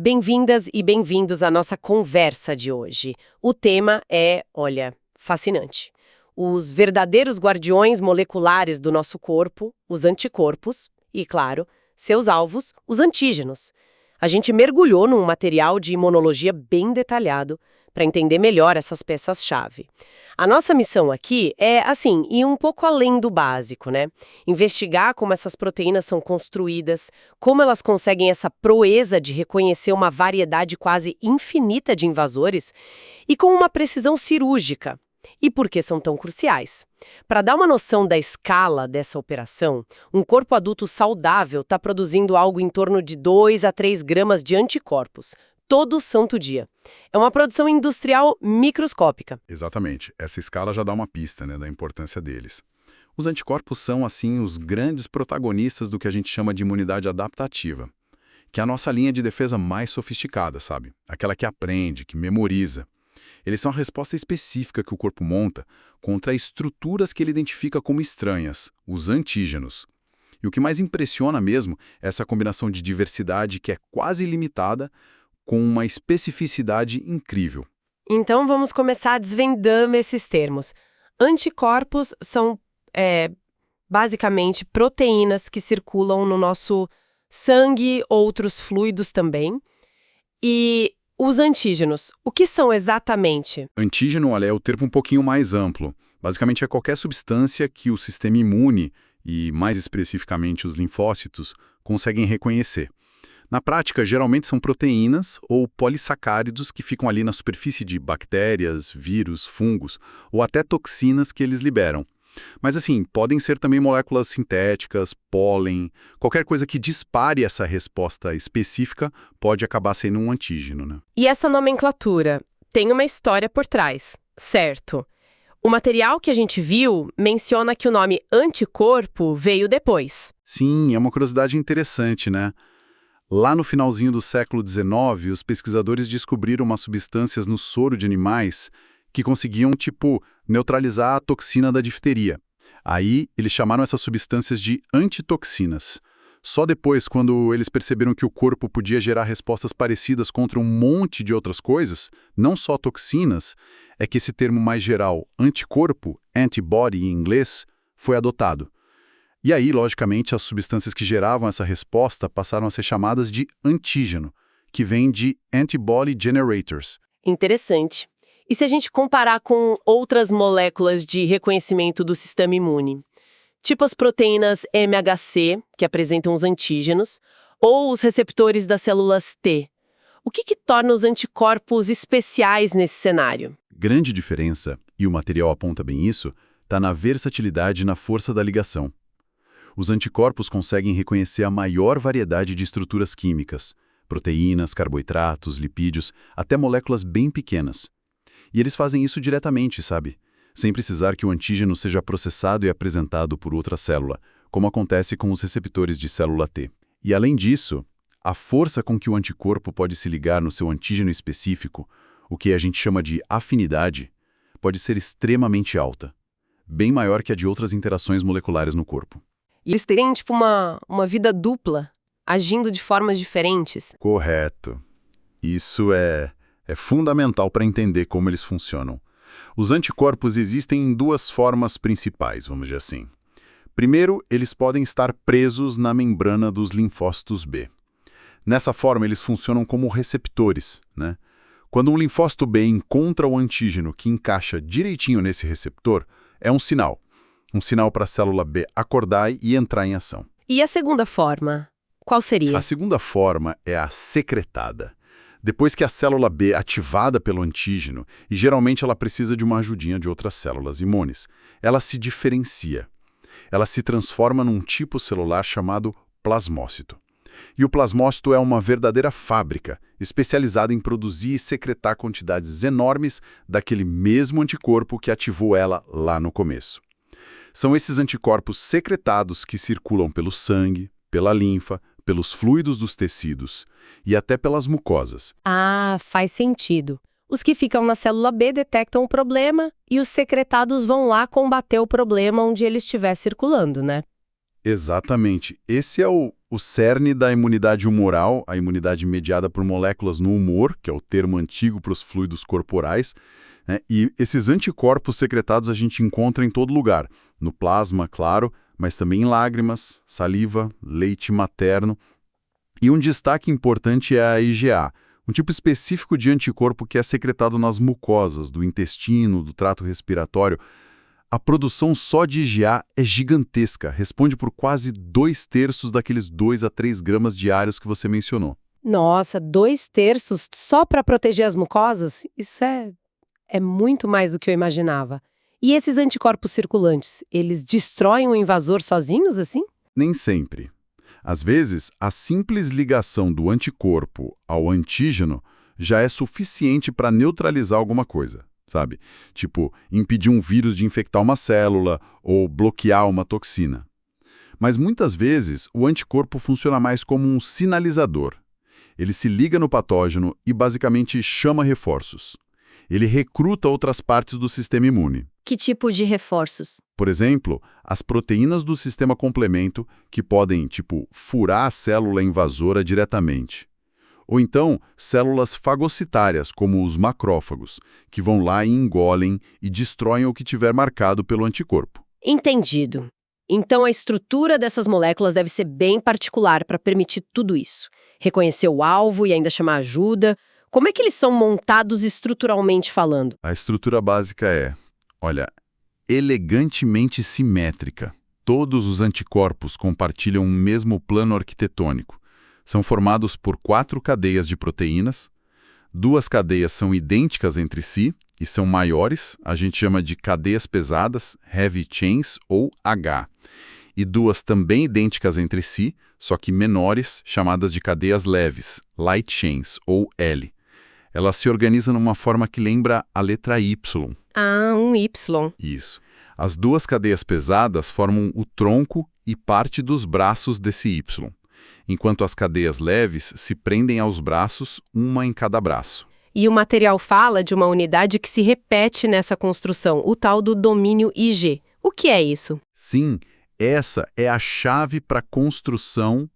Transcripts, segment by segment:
Bem-vindas e bem-vindos à nossa conversa de hoje. O tema é, olha, fascinante. Os verdadeiros guardiões moleculares do nosso corpo, os anticorpos, e, claro, seus alvos, os antígenos. A gente mergulhou num material de imunologia bem detalhado para entender melhor essas peças-chave. A nossa missão aqui é, assim, ir um pouco além do básico, né? Investigar como essas proteínas são construídas, como elas conseguem essa proeza de reconhecer uma variedade quase infinita de invasores e com uma precisão cirúrgica. E por que são tão cruciais? Para dar uma noção da escala dessa operação, um corpo adulto saudável está produzindo algo em torno de 2 a 3 gramas de anticorpos, todo santo dia. É uma produção industrial microscópica. Exatamente. Essa escala já dá uma pista, né, da importância deles. Os anticorpos são, assim, os grandes protagonistas do que a gente chama de imunidade adaptativa, que é a nossa linha de defesa mais sofisticada, sabe? Aquela que aprende, que memoriza. Eles são a resposta específica que o corpo monta contra estruturas que ele identifica como estranhas, os antígenos. E o que mais impressiona mesmo é essa combinação de diversidade que é quase ilimitada com uma especificidade incrível. Então vamos começar desvendando esses termos. Anticorpos são, basicamente, proteínas que circulam no nosso sangue, outros fluidos também. E os antígenos, o que são exatamente? Antígeno, olha, é o termo um pouquinho mais amplo. Basicamente é qualquer substância que o sistema imune, e mais especificamente os linfócitos, conseguem reconhecer. Na prática, geralmente são proteínas ou polissacáridos que ficam ali na superfície de bactérias, vírus, fungos ou até toxinas que eles liberam. Mas assim, podem ser também moléculas sintéticas, pólen, qualquer coisa que dispare essa resposta específica pode acabar sendo um antígeno, né? E essa nomenclatura tem uma história por trás, certo? O material que a gente viu menciona que o nome anticorpo veio depois. Sim, é uma curiosidade interessante, né? Lá no finalzinho do século XIX, os pesquisadores descobriram umas substâncias no soro de animais que conseguiam, neutralizar a toxina da difteria. Aí, eles chamaram essas substâncias de antitoxinas. Só depois, quando eles perceberam que o corpo podia gerar respostas parecidas contra um monte de outras coisas, não só toxinas, é que esse termo mais geral, anticorpo, antibody em inglês, foi adotado. E aí, logicamente, as substâncias que geravam essa resposta passaram a ser chamadas de antígeno, que vem de antibody generators. Interessante. E se a gente comparar com outras moléculas de reconhecimento do sistema imune? Tipo as proteínas MHC, que apresentam os antígenos, ou os receptores das células T. O que torna os anticorpos especiais nesse cenário? Grande diferença, e o material aponta bem isso, está na versatilidade e na força da ligação. Os anticorpos conseguem reconhecer a maior variedade de estruturas químicas, proteínas, carboidratos, lipídios, até moléculas bem pequenas. E eles fazem isso diretamente, sabe? Sem precisar que o antígeno seja processado e apresentado por outra célula, como acontece com os receptores de célula T. E além disso, a força com que o anticorpo pode se ligar no seu antígeno específico, o que a gente chama de afinidade, pode ser extremamente alta, bem maior que a de outras interações moleculares no corpo. E eles têm, uma vida dupla, agindo de formas diferentes. Correto. Isso é fundamental para entender como eles funcionam. Os anticorpos existem em duas formas principais, vamos dizer assim. Primeiro, eles podem estar presos na membrana dos linfócitos B. Nessa forma, eles funcionam como receptores, né? Quando um linfócito B encontra o antígeno que encaixa direitinho nesse receptor, é um sinal. Um sinal para a célula B acordar e entrar em ação. E a segunda forma, qual seria? A segunda forma é a secretada. Depois que a célula B é ativada pelo antígeno, e geralmente ela precisa de uma ajudinha de outras células imunes, ela se diferencia. Ela se transforma num tipo celular chamado plasmócito. E o plasmócito é uma verdadeira fábrica, especializada em produzir e secretar quantidades enormes daquele mesmo anticorpo que ativou ela lá no começo. São esses anticorpos secretados que circulam pelo sangue, pela linfa, pelos fluidos dos tecidos e até pelas mucosas. Ah, faz sentido. Os que ficam na célula B detectam o problema e os secretados vão lá combater o problema onde ele estiver circulando, né? Exatamente. Esse é o o cerne da imunidade humoral, a imunidade mediada por moléculas no humor, que é o termo antigo para os fluidos corporais, né? E esses anticorpos secretados a gente encontra em todo lugar, no plasma, claro, mas também em lágrimas, saliva, leite materno. E um destaque importante é a IgA, um tipo específico de anticorpo que é secretado nas mucosas, do intestino, do trato respiratório. A produção só de IgA é gigantesca, responde por quase 2/3 daqueles 2 a 3 gramas diários que você mencionou. Nossa, 2/3 só para proteger as mucosas? Isso é muito mais do que eu imaginava. E esses anticorpos circulantes, eles destroem o invasor sozinhos assim? Nem sempre. Às vezes, a simples ligação do anticorpo ao antígeno já é suficiente para neutralizar alguma coisa, sabe? Tipo, impedir um vírus de infectar uma célula ou bloquear uma toxina. Mas muitas vezes, o anticorpo funciona mais como um sinalizador. Ele se liga no patógeno e basicamente chama reforços. Ele recruta outras partes do sistema imune. Que tipo de reforços? Por exemplo, as proteínas do sistema complemento que podem, furar a célula invasora diretamente. Ou então, células fagocitárias, como os macrófagos, que vão lá e engolem e destroem o que tiver marcado pelo anticorpo. Entendido. Então a estrutura dessas moléculas deve ser bem particular para permitir tudo isso. Reconhecer o alvo e ainda chamar ajuda. Como é que eles são montados estruturalmente falando? A estrutura básica é, elegantemente simétrica. Todos os anticorpos compartilham um mesmo plano arquitetônico. São formados por 4 cadeias de proteínas. 2 cadeias são idênticas entre si e são maiores, a gente chama de cadeias pesadas, heavy chains ou H. E 2 também idênticas entre si, só que menores, chamadas de cadeias leves, light chains ou L. Elas se organizam numa forma que lembra a letra Y. Ah, um Y. Isso. As 2 cadeias pesadas formam o tronco e parte dos braços desse Y, enquanto as cadeias leves se prendem aos braços, uma em cada braço. E o material fala de uma unidade que se repete nessa construção, o tal do domínio Ig. O que é isso? Sim, essa é a chave para a construção.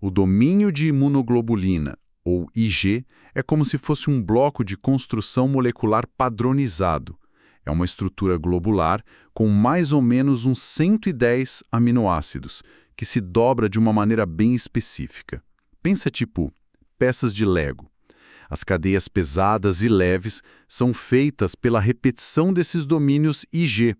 O domínio de imunoglobulina, ou Ig, é como se fosse um bloco de construção molecular padronizado. É uma estrutura globular com mais ou menos uns 110 aminoácidos, que se dobra de uma maneira bem específica. Pensa peças de Lego. As cadeias pesadas e leves são feitas pela repetição desses domínios Ig,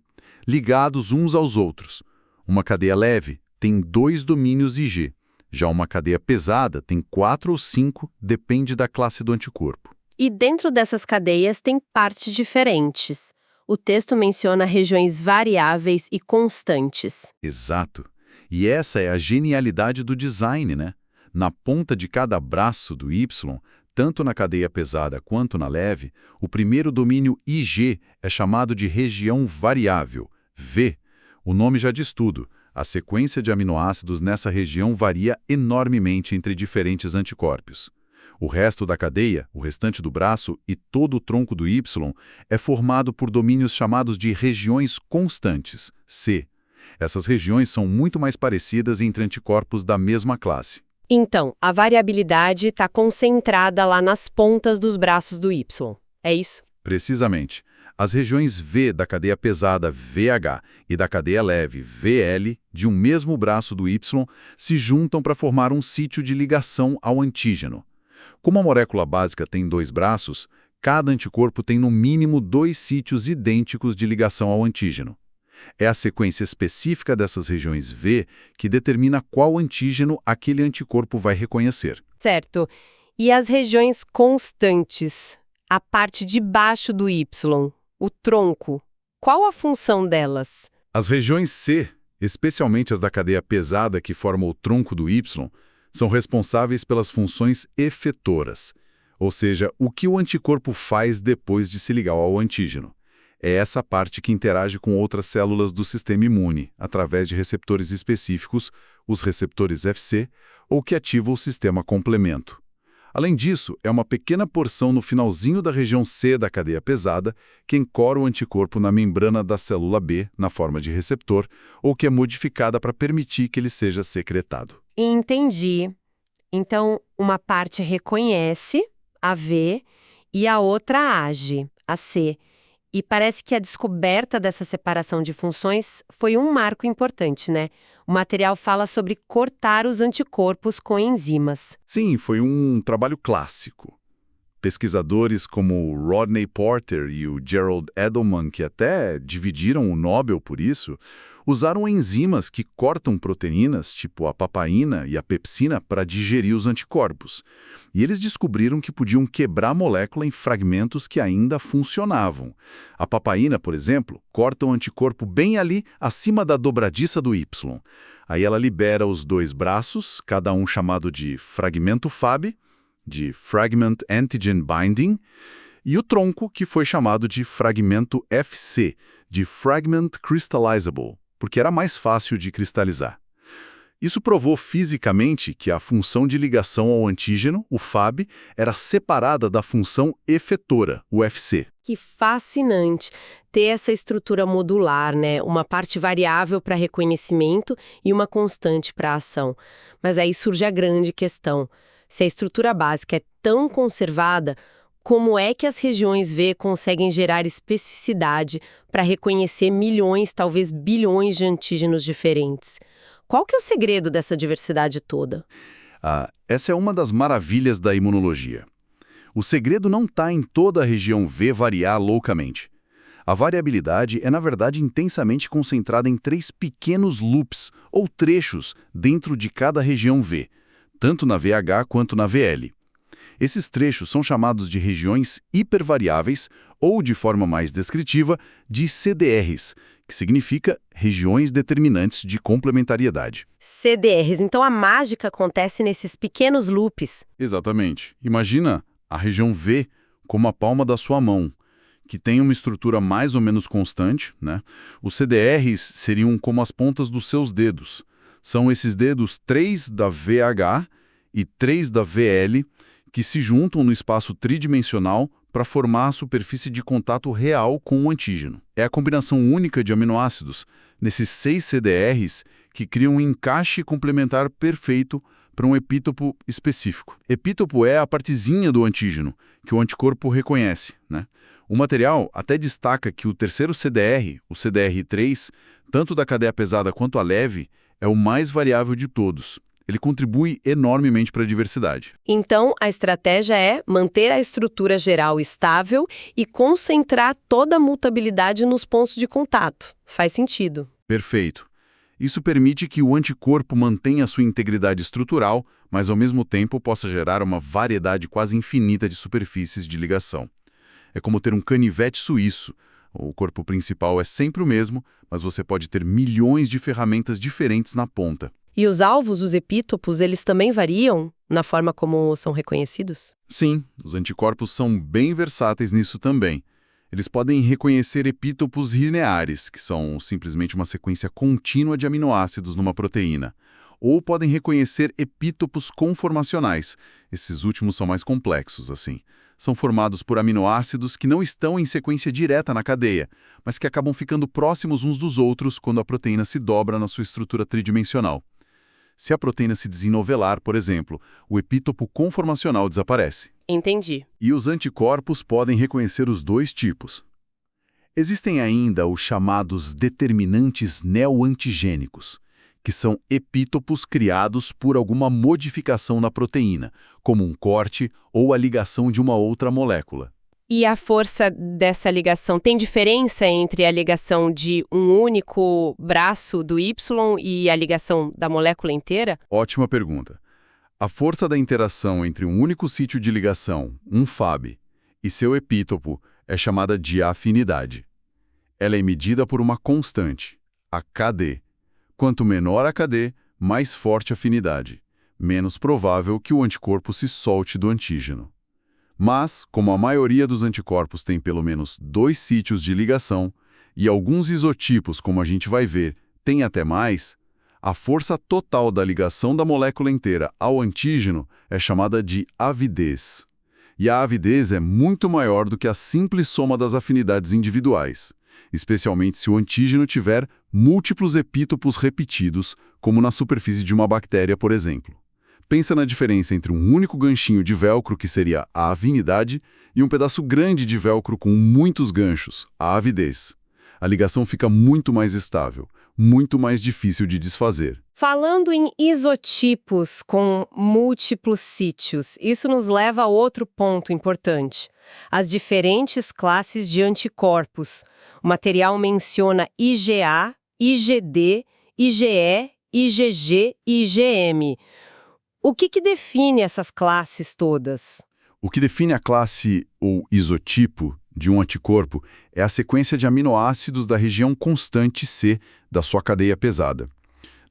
ligados uns aos outros. Uma cadeia leve tem 2 domínios Ig. Já uma cadeia pesada tem 4 ou 5, depende da classe do anticorpo. E dentro dessas cadeias tem partes diferentes. O texto menciona regiões variáveis e constantes. Exato. E essa é a genialidade do design, né? Na ponta de cada braço do Y, tanto na cadeia pesada quanto na leve, o primeiro domínio Ig é chamado de região variável, V. O nome já diz tudo. A sequência de aminoácidos nessa região varia enormemente entre diferentes anticorpos. O resto da cadeia, o restante do braço e todo o tronco do Y é formado por domínios chamados de regiões constantes, C. Essas regiões são muito mais parecidas entre anticorpos da mesma classe. Então, a variabilidade está concentrada lá nas pontas dos braços do Y. É isso? Precisamente. As regiões V da cadeia pesada VH e da cadeia leve VL de um mesmo braço do Y se juntam para formar um sítio de ligação ao antígeno. Como a molécula básica tem 2 braços, cada anticorpo tem no mínimo 2 sítios idênticos de ligação ao antígeno. É a sequência específica dessas regiões V que determina qual antígeno aquele anticorpo vai reconhecer. Certo. E as regiões constantes, a parte de baixo do Y, o tronco, qual a função delas? As regiões C, especialmente as da cadeia pesada que forma o tronco do Y, são responsáveis pelas funções efetoras, ou seja, o que o anticorpo faz depois de se ligar ao antígeno. É essa parte que interage com outras células do sistema imune, através de receptores específicos, os receptores Fc, ou que ativam o sistema complemento. Além disso, é uma pequena porção no finalzinho da região C da cadeia pesada que encora o anticorpo na membrana da célula B, na forma de receptor, ou que é modificada para permitir que ele seja secretado. Entendi. Então, uma parte reconhece, a V, e a outra age, a C. E parece que a descoberta dessa separação de funções foi um marco importante, né? O material fala sobre cortar os anticorpos com enzimas. Sim, foi um trabalho clássico. Pesquisadores como o Rodney Porter e o Gerald Edelman, que até dividiram o Nobel por isso, usaram enzimas que cortam proteínas, tipo a papaina e a pepsina, para digerir os anticorpos. E eles descobriram que podiam quebrar a molécula em fragmentos que ainda funcionavam. A papaina, por exemplo, corta o anticorpo bem ali, acima da dobradiça do Y. Aí ela libera os dois braços, cada um chamado de fragmento Fab, de Fragment Antigen Binding, e o tronco, que foi chamado de fragmento FC, de Fragment Crystallizable, porque era mais fácil de cristalizar. Isso provou fisicamente que a função de ligação ao antígeno, o Fab, era separada da função efetora, o FC. Que fascinante ter essa estrutura modular, né? Uma parte variável para reconhecimento e uma constante para ação. Mas aí surge a grande questão. Se a estrutura básica é tão conservada, como é que as regiões V conseguem gerar especificidade para reconhecer milhões, talvez bilhões de antígenos diferentes? Qual que é o segredo dessa diversidade toda? Essa é uma das maravilhas da imunologia. O segredo não está em toda a região V variar loucamente. A variabilidade é, na verdade, intensamente concentrada em 3 pequenos loops, ou trechos, dentro de cada região V, tanto na VH quanto na VL. Esses trechos são chamados de regiões hipervariáveis ou, de forma mais descritiva, de CDRs, que significa regiões determinantes de complementariedade. CDRs, então a mágica acontece nesses pequenos loops. Exatamente. Imagina a região V como a palma da sua mão, que tem uma estrutura mais ou menos constante, né? Os CDRs seriam como as pontas dos seus dedos. São esses dedos 3 da VH e 3 da VL que se juntam no espaço tridimensional para formar a superfície de contato real com o antígeno. É a combinação única de aminoácidos, nesses 6 CDRs, que criam um encaixe complementar perfeito para um epítopo específico. Epítopo é a partezinha do antígeno, que o anticorpo reconhece, né? O material até destaca que o terceiro CDR, o CDR3, tanto da cadeia pesada quanto a leve, é o mais variável de todos. Ele contribui enormemente para a diversidade. Então, a estratégia é manter a estrutura geral estável e concentrar toda a mutabilidade nos pontos de contato. Faz sentido. Perfeito. Isso permite que o anticorpo mantenha sua integridade estrutural, mas ao mesmo tempo possa gerar uma variedade quase infinita de superfícies de ligação. É como ter um canivete suíço. O corpo principal é sempre o mesmo, mas você pode ter milhões de ferramentas diferentes na ponta. E os alvos, os epítopos, eles também variam na forma como são reconhecidos? Sim, os anticorpos são bem versáteis nisso também. Eles podem reconhecer epítopos lineares, que são simplesmente uma sequência contínua de aminoácidos numa proteína. Ou podem reconhecer epítopos conformacionais. Esses últimos são mais complexos, assim. São formados por aminoácidos que não estão em sequência direta na cadeia, mas que acabam ficando próximos uns dos outros quando a proteína se dobra na sua estrutura tridimensional. Se a proteína se desenovelar, por exemplo, o epítopo conformacional desaparece. Entendi. E os anticorpos podem reconhecer os dois tipos. Existem ainda os chamados determinantes neoantigênicos, que são epítopos criados por alguma modificação na proteína, como um corte ou a ligação de uma outra molécula. E a força dessa ligação, tem diferença entre a ligação de um único braço do Y e a ligação da molécula inteira? Ótima pergunta. A força da interação entre um único sítio de ligação, um Fab, e seu epítopo é chamada de afinidade. Ela é medida por uma constante, a KD. Quanto menor a KD, mais forte a afinidade. Menos provável que o anticorpo se solte do antígeno. Mas, como a maioria dos anticorpos tem pelo menos 2 sítios de ligação, e alguns isotipos, como a gente vai ver, têm até mais, a força total da ligação da molécula inteira ao antígeno é chamada de avidez. E a avidez é muito maior do que a simples soma das afinidades individuais. especialmente se o antígeno tiver múltiplos epítopos repetidos, como na superfície de uma bactéria, por exemplo. Pensa na diferença entre um único ganchinho de velcro, que seria a afinidade, e um pedaço grande de velcro com muitos ganchos, a avidez. A ligação fica muito mais estável, muito mais difícil de desfazer. Falando em isotipos com múltiplos sítios, isso nos leva a outro ponto importante: as diferentes classes de anticorpos. O material menciona IgA, IgD, IgE, IgG e IgM. O que define essas classes todas? O que define a classe ou isotipo de um anticorpo é a sequência de aminoácidos da região constante C da sua cadeia pesada.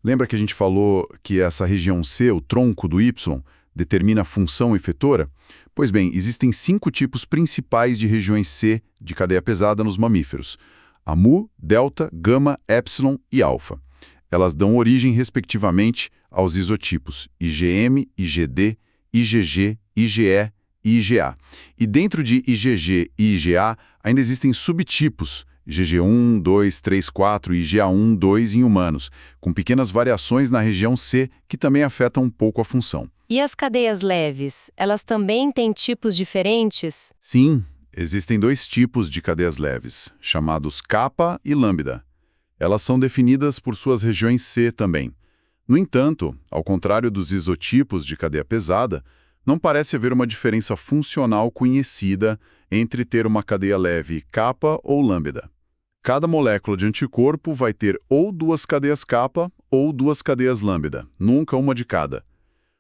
Lembra que a gente falou que essa região C, o tronco do Y, determina a função efetora? Pois bem, existem 5 tipos principais de regiões C de cadeia pesada nos mamíferos: a mu, delta, gama, epsilon e alfa. Elas dão origem, respectivamente, aos isotipos IgM, IgD, IgG, IgE e IgA. E dentro de IgG e IgA ainda existem subtipos, IgG1, 2, 3, 4 e IgA1, 2 em humanos, com pequenas variações na região C que também afetam um pouco a função. E as cadeias leves, elas também têm tipos diferentes? Sim, existem 2 tipos de cadeias leves, chamados kappa e lambda. Elas são definidas por suas regiões C também. No entanto, ao contrário dos isotipos de cadeia pesada, não parece haver uma diferença funcional conhecida entre ter uma cadeia leve kappa ou lambda. Cada molécula de anticorpo vai ter ou 2 cadeias kappa ou 2 cadeias lambda, nunca uma de cada.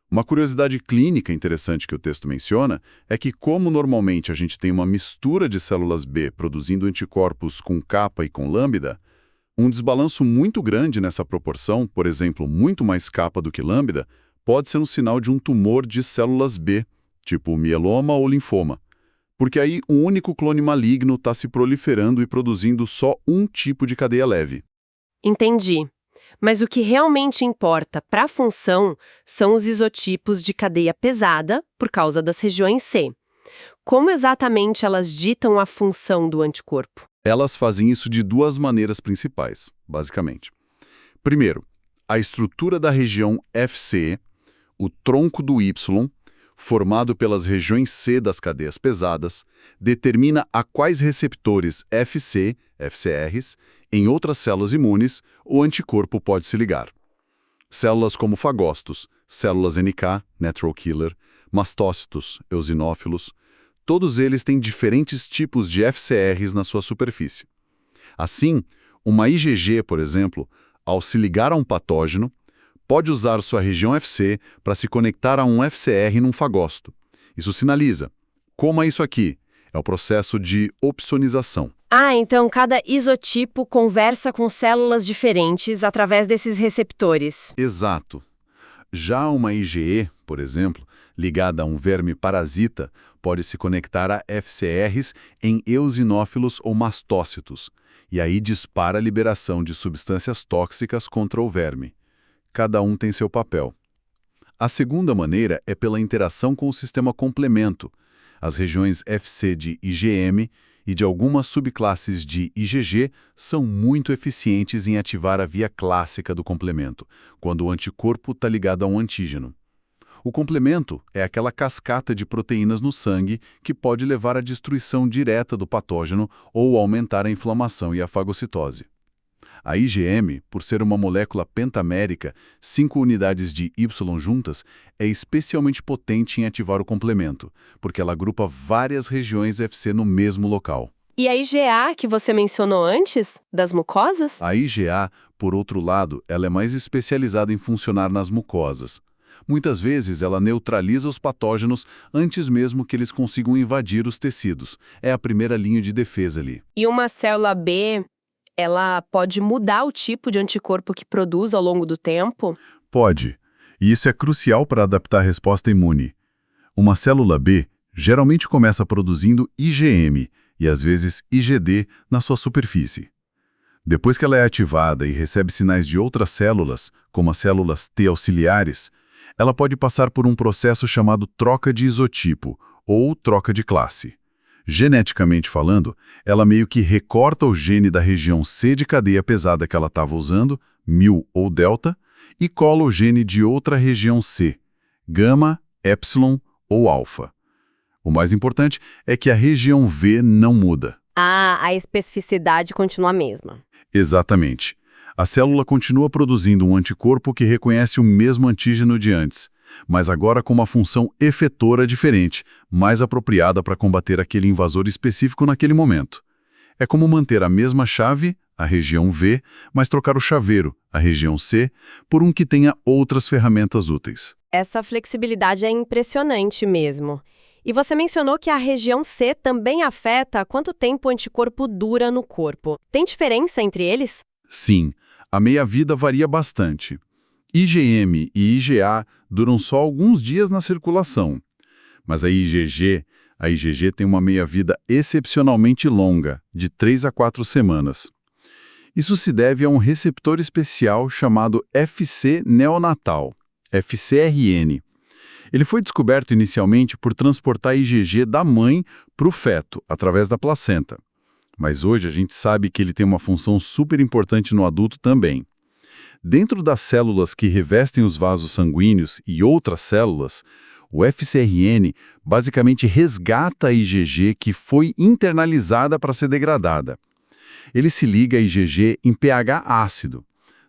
Uma curiosidade clínica interessante que o texto menciona é que, como normalmente a gente tem uma mistura de células B produzindo anticorpos com kappa e com lambda, um desbalanço muito grande nessa proporção, por exemplo, muito mais kappa do que lambda, pode ser um sinal de um tumor de células B, tipo mieloma ou linfoma. Porque aí um único clone maligno está se proliferando e produzindo só um tipo de cadeia leve. Entendi. Mas o que realmente importa para a função são os isotipos de cadeia pesada, por causa das regiões C. Como exatamente elas ditam a função do anticorpo? Elas fazem isso de 2 maneiras principais, basicamente. Primeiro, a estrutura da região FC, o tronco do Y, formado pelas regiões C das cadeias pesadas, determina a quais receptores FC, FCRs, em outras células imunes, o anticorpo pode se ligar. Células como fagócitos, células NK, natural killer, mastócitos, eosinófilos, todos eles têm diferentes tipos de FCRs na sua superfície. Assim, uma IgG, por exemplo, ao se ligar a um patógeno, pode usar sua região FC para se conectar a um FCR num fagócito. Isso sinaliza: coma isso aqui. É o processo de opsonização. Ah, então cada isotipo conversa com células diferentes através desses receptores. Exato. Já uma IgE, por exemplo, ligada a um verme parasita, pode se conectar a FCRs em eosinófilos ou mastócitos, e aí dispara a liberação de substâncias tóxicas contra o verme. Cada um tem seu papel. A segunda maneira é pela interação com o sistema complemento. As regiões FC de IgM e de algumas subclasses de IgG são muito eficientes em ativar a via clássica do complemento, quando o anticorpo está ligado a um antígeno. O complemento é aquela cascata de proteínas no sangue que pode levar à destruição direta do patógeno ou aumentar a inflamação e a fagocitose. A IgM, por ser uma molécula pentamérica, 5 unidades de Y juntas, é especialmente potente em ativar o complemento, porque ela agrupa várias regiões FC no mesmo local. E a IgA, que você mencionou antes, das mucosas? A IgA, por outro lado, ela é mais especializada em funcionar nas mucosas. Muitas vezes ela neutraliza os patógenos antes mesmo que eles consigam invadir os tecidos. É a primeira linha de defesa ali. E uma célula B, ela pode mudar o tipo de anticorpo que produz ao longo do tempo? Pode. E isso é crucial para adaptar a resposta imune. Uma célula B geralmente começa produzindo IgM e às vezes IgD na sua superfície. Depois que ela é ativada e recebe sinais de outras células, como as células T auxiliares, ela pode passar por um processo chamado troca de isotipo, ou troca de classe. Geneticamente falando, ela meio que recorta o gene da região C de cadeia pesada que ela estava usando, μ ou delta, e cola o gene de outra região C, gama, epsilon ou alfa. O mais importante é que a região V não muda. Ah, a especificidade continua a mesma. Exatamente. A célula continua produzindo um anticorpo que reconhece o mesmo antígeno de antes, mas agora com uma função efetora diferente, mais apropriada para combater aquele invasor específico naquele momento. É como manter a mesma chave, a região V, mas trocar o chaveiro, a região C, por um que tenha outras ferramentas úteis. Essa flexibilidade é impressionante mesmo. E você mencionou que a região C também afeta quanto tempo o anticorpo dura no corpo. Tem diferença entre eles? Sim, a meia-vida varia bastante. IgM e IgA duram só alguns dias na circulação, mas a IgG tem uma meia-vida excepcionalmente longa, de 3 a 4 semanas. Isso se deve a um receptor especial chamado Fc neonatal, FcRn. Ele foi descoberto inicialmente por transportar IgG da mãe para o feto, através da placenta. Mas hoje a gente sabe que ele tem uma função super importante no adulto também. Dentro das células que revestem os vasos sanguíneos e outras células, o FcRn basicamente resgata a IgG que foi internalizada para ser degradada. Ele se liga a IgG em pH ácido,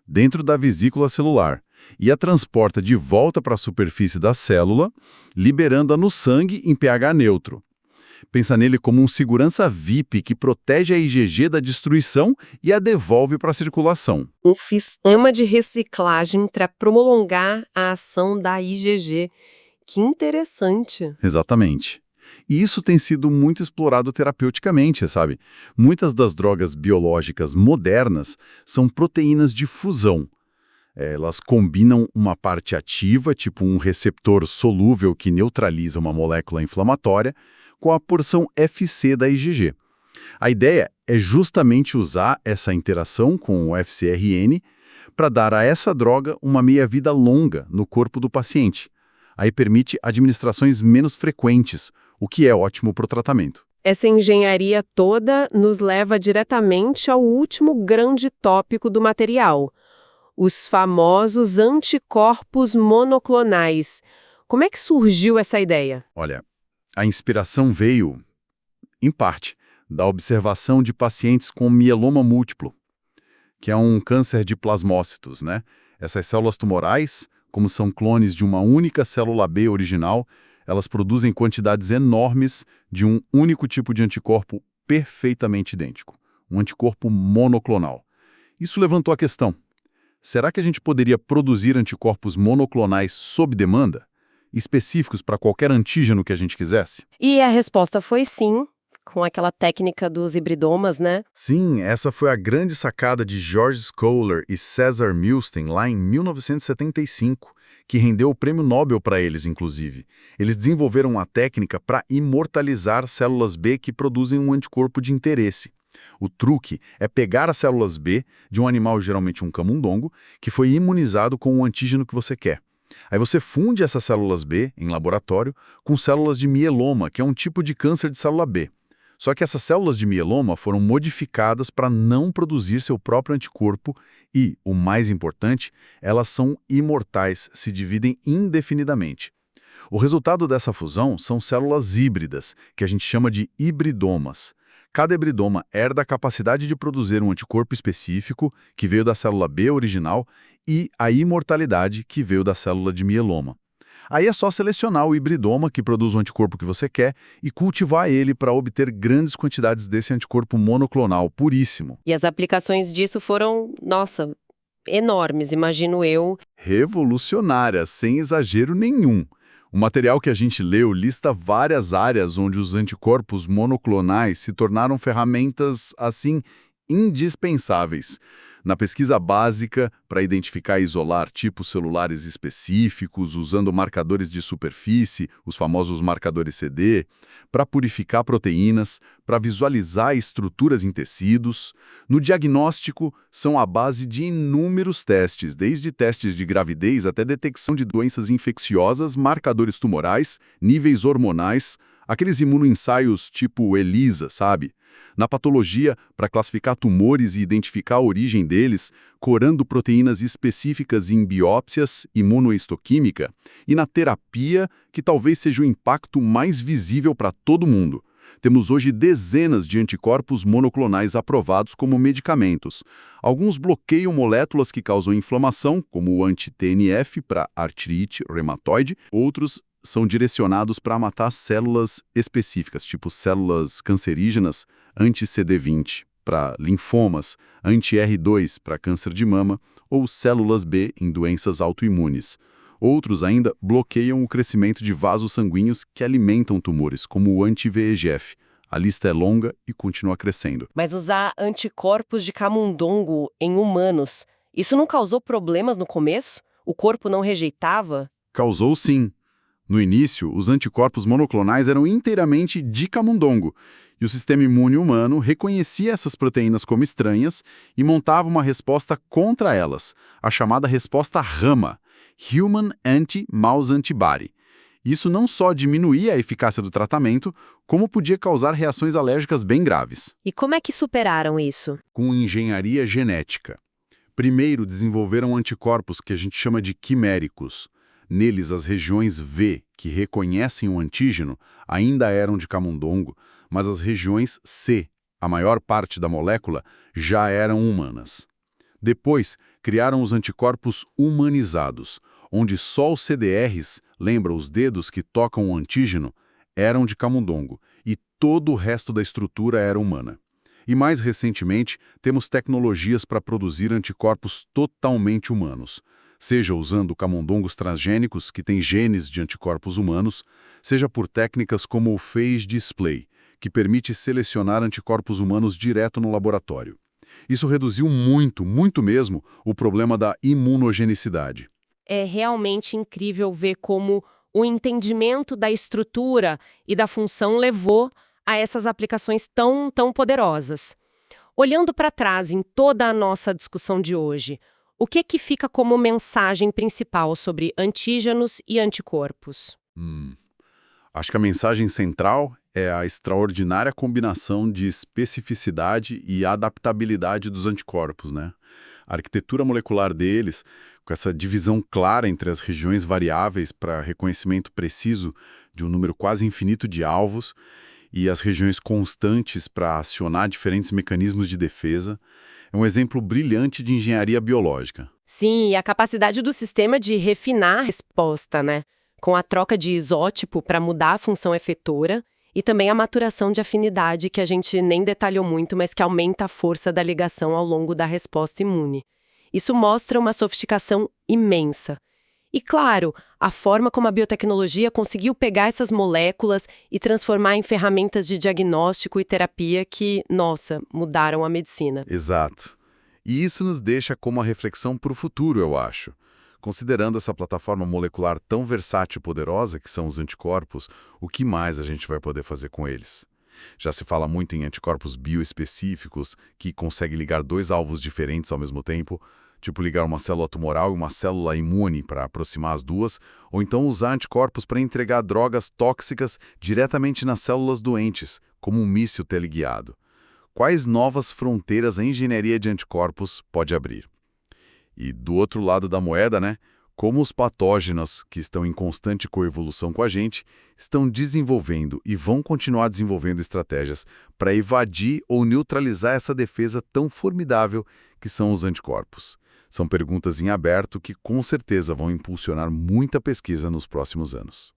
dentro da vesícula celular, e a transporta de volta para a superfície da célula, liberando-a no sangue em pH neutro. Pensa nele como um segurança VIP que protege a IgG da destruição e a devolve para a circulação. Um sistema de reciclagem para prolongar a ação da IgG. Que interessante. Exatamente. E isso tem sido muito explorado terapeuticamente, sabe? Muitas das drogas biológicas modernas são proteínas de fusão. Elas combinam uma parte ativa, tipo um receptor solúvel que neutraliza uma molécula inflamatória, com a porção Fc da IgG. A ideia é justamente usar essa interação com o FcRn para dar a essa droga uma meia-vida longa no corpo do paciente. Aí permite administrações menos frequentes, o que é ótimo para o tratamento. Essa engenharia toda nos leva diretamente ao último grande tópico do material: os famosos anticorpos monoclonais. Como é que surgiu essa ideia? Olha, a inspiração veio, em parte, da observação de pacientes com mieloma múltiplo, que é um câncer de plasmócitos, né? Essas células tumorais, como são clones de uma única célula B original, elas produzem quantidades enormes de um único tipo de anticorpo perfeitamente idêntico, um anticorpo monoclonal. Isso levantou a questão: será que a gente poderia produzir anticorpos monoclonais sob demanda, específicos para qualquer antígeno que a gente quisesse? E a resposta foi sim, com aquela técnica dos hibridomas, né? Sim, essa foi a grande sacada de George Schouler e Cesar Milstein lá em 1975, que rendeu o prêmio Nobel para eles, inclusive. Eles desenvolveram uma técnica para imortalizar células B que produzem um anticorpo de interesse. O truque é pegar as células B de um animal, geralmente um camundongo, que foi imunizado com o antígeno que você quer. Aí você funde essas células B, em laboratório, com células de mieloma, que é um tipo de câncer de célula B. Só que essas células de mieloma foram modificadas para não produzir seu próprio anticorpo e, o mais importante, elas são imortais, se dividem indefinidamente. O resultado dessa fusão são células híbridas, que a gente chama de hibridomas. Cada hibridoma herda a capacidade de produzir um anticorpo específico, que veio da célula B original, e a imortalidade, que veio da célula de mieloma. Aí é só selecionar o hibridoma que produz o anticorpo que você quer e cultivar ele para obter grandes quantidades desse anticorpo monoclonal puríssimo. E as aplicações disso foram, nossa, enormes, imagino eu. Revolucionárias, sem exagero nenhum. O material que a gente leu lista várias áreas onde os anticorpos monoclonais se tornaram ferramentas, assim, indispensáveis. Na pesquisa básica, para identificar e isolar tipos celulares específicos, usando marcadores de superfície, os famosos marcadores CD, para purificar proteínas, para visualizar estruturas em tecidos. No diagnóstico, são a base de inúmeros testes, desde testes de gravidez até detecção de doenças infecciosas, marcadores tumorais, níveis hormonais, Aqueles imunoensaios tipo ELISA, sabe? Na patologia, para classificar tumores e identificar a origem deles, corando proteínas específicas em biópsias imunohistoquímica, e na terapia, que talvez seja o impacto mais visível para todo mundo. Temos hoje dezenas de anticorpos monoclonais aprovados como medicamentos. Alguns bloqueiam moléculas que causam inflamação, como o anti-TNF para artrite reumatoide, outros são direcionados para matar células específicas, tipo células cancerígenas, anti-CD20 para linfomas, anti-R2 para câncer de mama ou células B em doenças autoimunes. Outros ainda bloqueiam o crescimento de vasos sanguíneos que alimentam tumores, como o anti-VEGF. A lista é longa e continua crescendo. Mas usar anticorpos de camundongo em humanos, isso não causou problemas no começo? O corpo não rejeitava? Causou sim. No início, os anticorpos monoclonais eram inteiramente de camundongo, e o sistema imune humano reconhecia essas proteínas como estranhas e montava uma resposta contra elas, a chamada resposta RAMA, Human Anti-Mouse Antibody. Isso não só diminuía a eficácia do tratamento, como podia causar reações alérgicas bem graves. E como é que superaram isso? Com engenharia genética. Primeiro, desenvolveram anticorpos que a gente chama de quiméricos. Neles, as regiões V, que reconhecem o antígeno, ainda eram de camundongo, mas as regiões C, a maior parte da molécula, já eram humanas. Depois, criaram os anticorpos humanizados, onde só os CDRs, lembra os dedos que tocam o antígeno, eram de camundongo, e todo o resto da estrutura era humana. E mais recentemente, temos tecnologias para produzir anticorpos totalmente humanos, seja usando camundongos transgênicos que têm genes de anticorpos humanos, seja por técnicas como o phage display, que permite selecionar anticorpos humanos direto no laboratório. Isso reduziu muito, muito mesmo, o problema da imunogenicidade. É realmente incrível ver como o entendimento da estrutura e da função levou a essas aplicações tão poderosas. Olhando para trás em toda a nossa discussão de hoje, o que fica como mensagem principal sobre antígenos e anticorpos? Acho que a mensagem central é a extraordinária combinação de especificidade e adaptabilidade dos anticorpos, né? A arquitetura molecular deles, com essa divisão clara entre as regiões variáveis para reconhecimento preciso de um número quase infinito de alvos e as regiões constantes para acionar diferentes mecanismos de defesa, é um exemplo brilhante de engenharia biológica. Sim, e a capacidade do sistema de refinar a resposta, né? Com a troca de isótipo para mudar a função efetora e também a maturação de afinidade, que a gente nem detalhou muito, mas que aumenta a força da ligação ao longo da resposta imune. Isso mostra uma sofisticação imensa. E, claro, a forma como a biotecnologia conseguiu pegar essas moléculas e transformar em ferramentas de diagnóstico e terapia que, nossa, mudaram a medicina. Exato. E isso nos deixa com uma reflexão para o futuro, eu acho. Considerando essa plataforma molecular tão versátil e poderosa que são os anticorpos, o que mais a gente vai poder fazer com eles? Já se fala muito em anticorpos bioespecíficos, que conseguem ligar dois alvos diferentes ao mesmo tempo, tipo ligar uma célula tumoral e uma célula imune para aproximar as duas, ou então usar anticorpos para entregar drogas tóxicas diretamente nas células doentes, como um míssil teleguiado. Quais novas fronteiras a engenharia de anticorpos pode abrir? E do outro lado da moeda, né? Como os patógenos, que estão em constante coevolução com a gente, estão desenvolvendo e vão continuar desenvolvendo estratégias para evadir ou neutralizar essa defesa tão formidável que são os anticorpos. São perguntas em aberto que com certeza vão impulsionar muita pesquisa nos próximos anos.